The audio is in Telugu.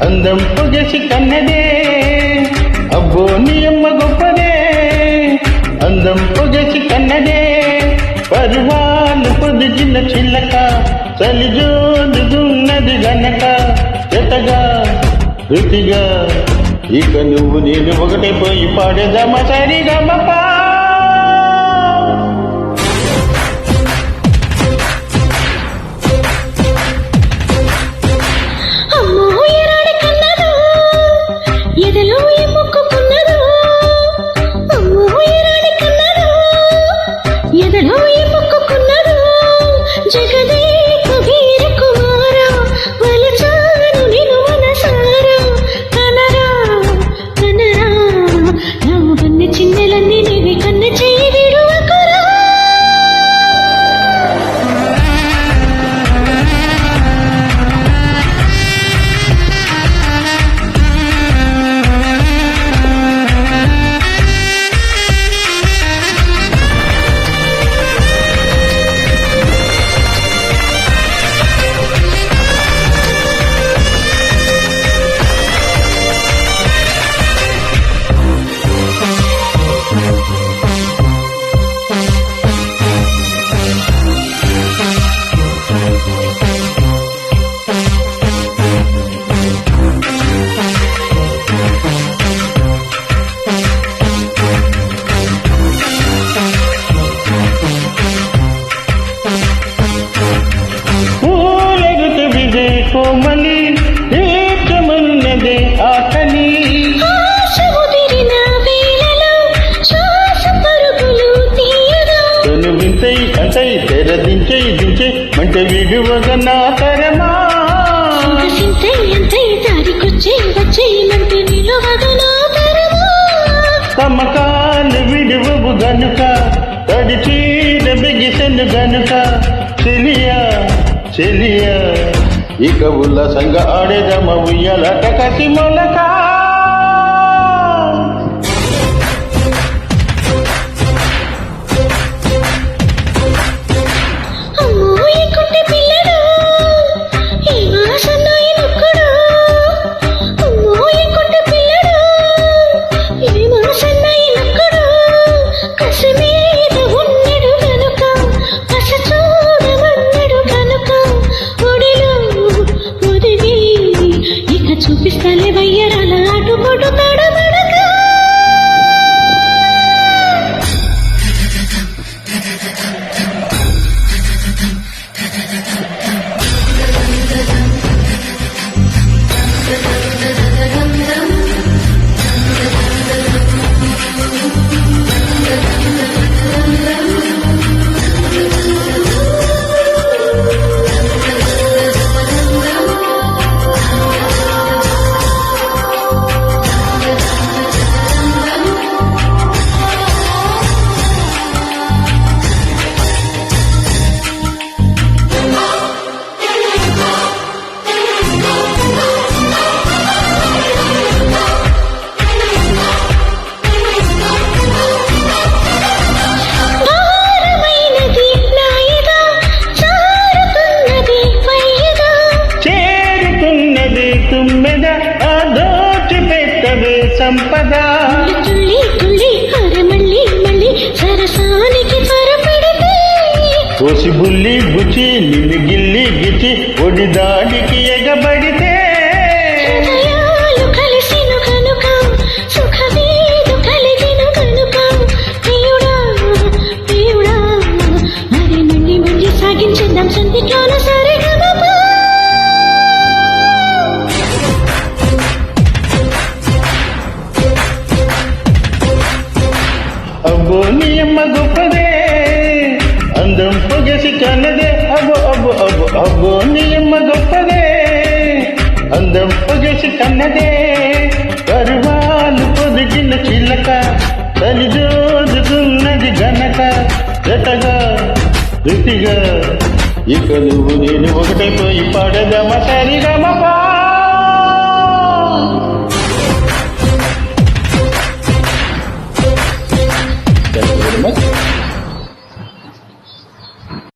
అందం పొగసి కన్నదే అబ్బో నీ అమ్మ గొప్పదే అందం పొగసి కన్నదే పరువాలు పొదిగిన చిల్లక చలిజోదున్నది గనక జతగా రుతిగా ఇక నువ్వు నేను ఒకటే పోయి పాడేదమ్మా సరిగమపా కోమలి ఏకమన్నదే ఆకలి ఆశముదిరిన వేళలో శ్వాస పరుగులు తీయగా తను వింతై అంతై తెరదించై దించే మంట విడువగా నా తరమా సింతై అంతై దారికొచ్చే వచ్చే మంట నిలువగా నా తరమా తమకాలు విడువవు గనుక తడిచీడ బిగిసెను గనుక చెలియా చెలియా ఇక ఉల్లాసంగా ఆడేదమ్మ ఉయ్యాలట కసి మొలక చూపిస్తాలే వయ్యరాల ఆటుపోటు తడబడక సంపద తుల్లి తుల్లి మళ్ళీ మళ్ళీ సరసానికి త్వరపడితే కోసి బుల్లి బుచి నిన్ను గిల్లి గిచి ఒడిదానికి ఎగబడితే హృదయాలు కలిసిను కనుక సుఖమేదు కలిగిన కనుక ప్రియుడా ప్రియుడా మరి మళ్ళీ మళ్ళీ సాగించేద్దాం సంధికాల సరిగమప అబ్బో నీ అమ్మ గొప్పదే అందం పొగసి కన్నదే అబ్బో అబ్బో అబ్బో అబ్బో నీ అమ్మ గొప్పదే అందం పొగసి కన్నదే పరువాలు పొదిగిన చిల్లక తలిజోదున్నది గనక జతగా రుతిగా ఇక నువ్వు నేను ఒకటైపోయి పాడదమ్మ సరిగమ